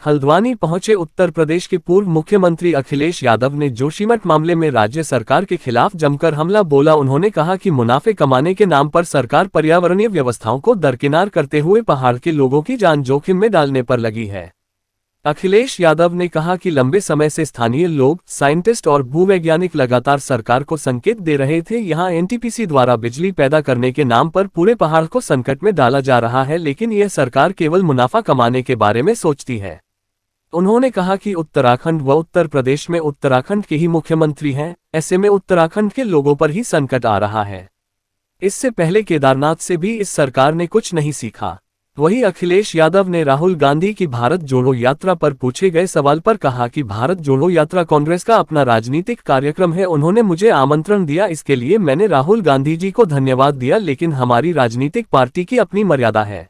हल्द्वानी पहुंचे उत्तर प्रदेश के पूर्व मुख्यमंत्री अखिलेश यादव ने जोशीमठ मामले में राज्य सरकार के खिलाफ जमकर हमला बोला। उन्होंने कहा कि मुनाफे कमाने के नाम पर सरकार पर्यावरणीय व्यवस्थाओं को दरकिनार करते हुए पहाड़ के लोगों की जान जोखिम में डालने पर लगी है। अखिलेश यादव ने कहा कि लंबे समय से स्थानीय लोग, साइंटिस्ट और भूवैज्ञानिक लगातार सरकार को संकेत दे रहे थे। यहां एनटीपीसी द्वारा बिजली पैदा करने के नाम पर पूरे पहाड़ को संकट में डाला जा रहा है, लेकिन यह सरकार केवल मुनाफा कमाने के बारे में सोचती है। उन्होंने कहा कि उत्तराखंड व उत्तर प्रदेश में उत्तराखंड के ही मुख्यमंत्री हैं, ऐसे में उत्तराखंड के लोगों पर ही संकट आ रहा है। इससे पहले केदारनाथ से भी इस सरकार ने कुछ नहीं सीखा। वहीं अखिलेश यादव ने राहुल गांधी की भारत जोड़ो यात्रा पर पूछे गए सवाल पर कहा कि भारत जोड़ो यात्रा कांग्रेस का अपना राजनीतिक कार्यक्रम है। उन्होंने मुझे आमंत्रण दिया, इसके लिए मैंने राहुल गांधी जी को धन्यवाद दिया, लेकिन हमारी राजनीतिक पार्टी की अपनी मर्यादा है।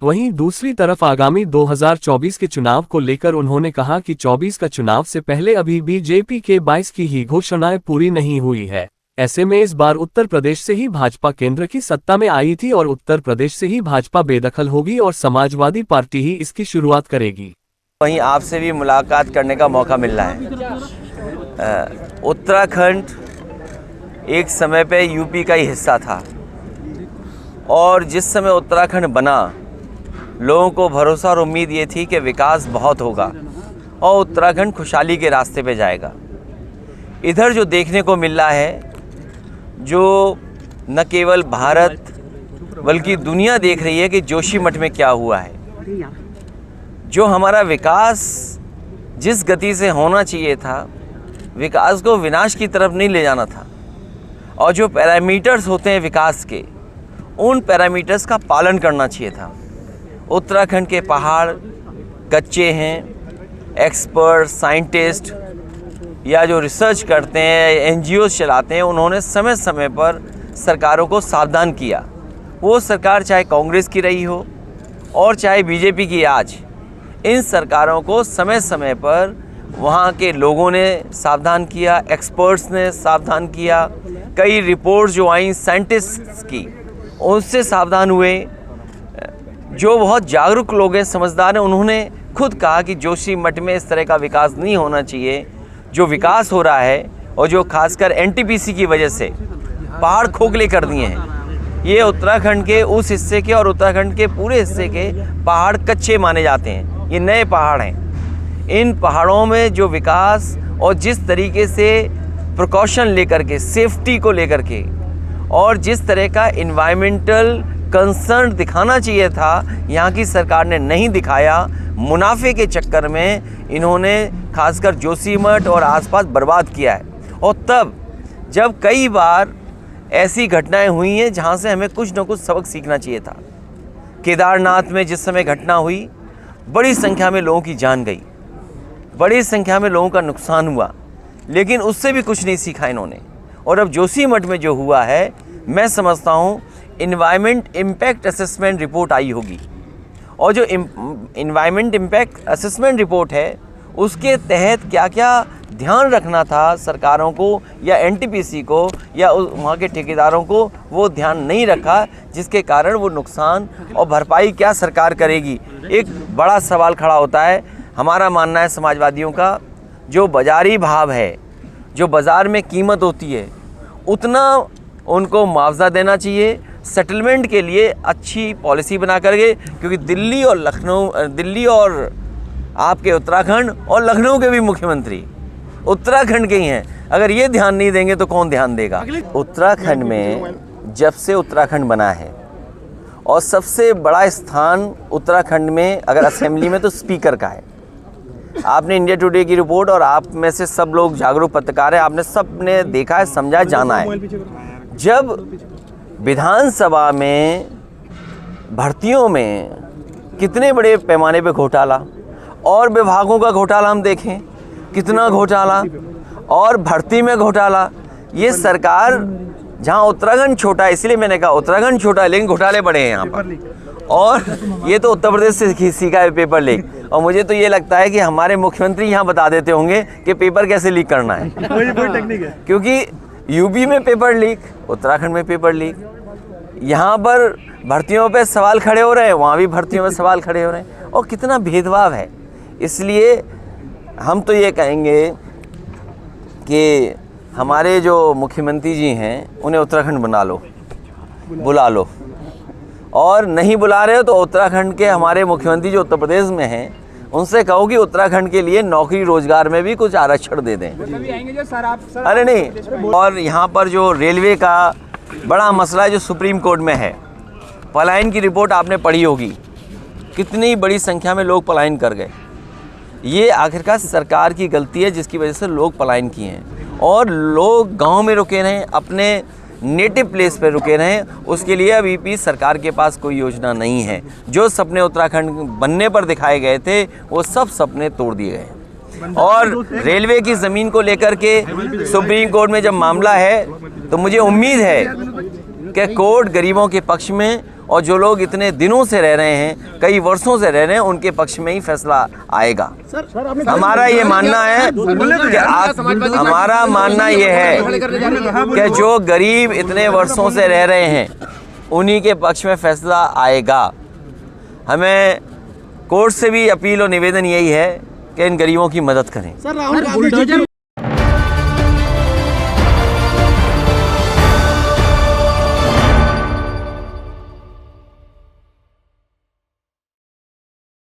वहीं दूसरी तरफ आगामी 2024 के चुनाव को लेकर उन्होंने कहा कि 24 का चुनाव से पहले अभी बीजेपी के 22 की ही घोषणाएं पूरी नहीं हुई है। ऐसे में इस बार उत्तर प्रदेश से ही भाजपा केंद्र की सत्ता में आई थी और उत्तर प्रदेश से ही भाजपा बेदखल होगी और समाजवादी पार्टी ही इसकी शुरुआत करेगी। वहीं आपसे भी मुलाकात करने का मौका मिल रहा है। उत्तराखंड एक समय पे यूपी का ही हिस्सा था और जिस समय उत्तराखंड बना, लोगों को भरोसा और उम्मीद ये थी कि विकास बहुत होगा और उत्तराखंड खुशहाली के रास्ते पे जाएगा। इधर जो देखने को मिल रहा है, जो न केवल भारत बल्कि दुनिया देख रही है कि जोशीमठ में क्या हुआ है। जो हमारा विकास जिस गति से होना चाहिए था, विकास को विनाश की तरफ नहीं ले जाना था और जो पैरामीटर्स होते हैं विकास के, उन पैरामीटर्स का पालन करना चाहिए था। उत्तराखंड के पहाड़ कच्चे हैं। एक्सपर्ट, साइंटिस्ट या जो रिसर्च करते हैं, एनजीओज चलाते हैं, उन्होंने समय समय पर सरकारों को सावधान किया। वो सरकार चाहे कांग्रेस की रही हो और चाहे बीजेपी की आज, इन सरकारों को समय समय पर वहाँ के लोगों ने सावधान किया, एक्सपर्ट्स ने सावधान किया। कई रिपोर्ट्स जो आई साइंटिस्ट्स की, उनसे सावधान हुए। जो बहुत जागरूक लोग हैं, समझदार हैं, उन्होंने खुद कहा कि जोशीमठ में इस तरह का विकास नहीं होना चाहिए। जो विकास हो रहा है और जो खासकर एनटीपीसी की वजह से पहाड़ खोखले कर दिए हैं, ये उत्तराखंड के उस हिस्से के और उत्तराखंड के पूरे हिस्से के पहाड़ कच्चे माने जाते हैं। ये नए पहाड़ हैं। इन पहाड़ों में जो विकास और जिस तरीके से प्रिकॉशन लेकर के, सेफ्टी को लेकर के और जिस तरह का इन्वायरमेंटल कंसर्न दिखाना चाहिए था, यहाँ की सरकार ने नहीं दिखाया। मुनाफे के चक्कर में इन्होंने खासकर जोशीमठ और आसपास बर्बाद किया है। और तब जब कई बार ऐसी घटनाएं हुई हैं जहाँ से हमें कुछ न कुछ सबक सीखना चाहिए था। केदारनाथ में जिस समय घटना हुई, बड़ी संख्या में लोगों की जान गई, बड़ी संख्या में लोगों का नुकसान हुआ, लेकिन उससे भी कुछ नहीं सीखा इन्होंने। और अब जोशीमठ में जो हुआ है, मैं समझता हूँ इन्वायरमेंट इम्पैक्ट असेसमेंट रिपोर्ट आई होगी और जो इन्वायरमेंट इम्पैक्ट असेसमेंट रिपोर्ट है, उसके तहत क्या क्या ध्यान रखना था सरकारों को या एनटीपीसी को या वहाँ के ठेकेदारों को, वो ध्यान नहीं रखा, जिसके कारण वो नुकसान और भरपाई क्या सरकार करेगी। एक बड़ा सवाल खड़ा होता है। हमारा मानना है समाजवादियों का, जो बाज़ारी भाव है, जो बाज़ार में कीमत होती है, उतना उनको मुआवजा देना चाहिए। सेटलमेंट के लिए अच्छी पॉलिसी बना करके, क्योंकि दिल्ली और लखनऊ, दिल्ली और आपके उत्तराखंड और लखनऊ के भी मुख्यमंत्री उत्तराखंड के ही हैं। अगर ये ध्यान नहीं देंगे तो कौन ध्यान देगा। उत्तराखंड में जब से उत्तराखंड बना है और सबसे बड़ा स्थान उत्तराखंड में अगर असेंबली में तो स्पीकर का है। आपने इंडिया टुडे की रिपोर्ट, और आप में से सब लोग जागरूक पत्रकार हैं, आपने सब ने देखा है, समझा है, जाना है। जब विधानसभा में भर्तियों में कितने बड़े पैमाने पे घोटाला और विभागों का घोटाला हम देखें, कितना घोटाला और भर्ती में घोटाला। ये सरकार, जहाँ उत्तराखंड छोटा है, इसलिए मैंने कहा उत्तराखंड छोटा है लेकिन घोटाले बड़े हैं यहाँ पर। और ये तो उत्तर प्रदेश से सीखा है पेपर लीक। और मुझे तो ये लगता है कि हमारे मुख्यमंत्री यहाँ बता देते होंगे कि पेपर कैसे लीक करना है। क्योंकि यूपी में पेपर लीक, उत्तराखंड में पेपर लीक। यहाँ पर भर्तियों पे सवाल खड़े हो रहे हैं, वहाँ भी भर्तियों में सवाल खड़े हो रहे हैं। और कितना भेदभाव है। इसलिए हम तो ये कहेंगे कि हमारे जो मुख्यमंत्री जी हैं उन्हें उत्तराखंड बुला लो, और नहीं बुला रहे हो तो उत्तराखंड के हमारे मुख्यमंत्री जो उत्तर प्रदेश में हैं उनसे कहो कि उत्तराखंड के लिए नौकरी रोजगार में भी कुछ आरक्षण दे दें। अरे नहीं, और यहाँ पर जो रेलवे का बड़ा मसला है जो सुप्रीम कोर्ट में है, पलायन की रिपोर्ट आपने पढ़ी होगी, कितनी बड़ी संख्या में लोग पलायन कर गए। ये आखिरकार सरकार की गलती है जिसकी वजह से लोग पलायन किए हैं, और लोग गांव में रुके रहें, अपने नेटिव प्लेस पर रुके रहें, उसके लिए अभी भी सरकार के पास कोई योजना नहीं है। जो सपने उत्तराखंड बनने पर दिखाए गए थे वो सब सपने तोड़ दिए गए। और रेलवे की ज़मीन को लेकर के सुप्रीम कोर्ट में जब मामला है तो मुझे उम्मीद है कि कोर्ट गरीबों के पक्ष में, और जो लोग इतने दिनों से रह रहे हैं, कई वर्षों से रह रहे हैं, उनके पक्ष में ही फैसला आएगा। हमारा ये मानना है कि हमारा मानना ये है कि जो गरीब इतने वर्षों से रह रहे हैं उन्हीं के पक्ष में फैसला आएगा। हमें कोर्ट से भी अपील और निवेदन यही है कि इन गरीबों की मदद करें।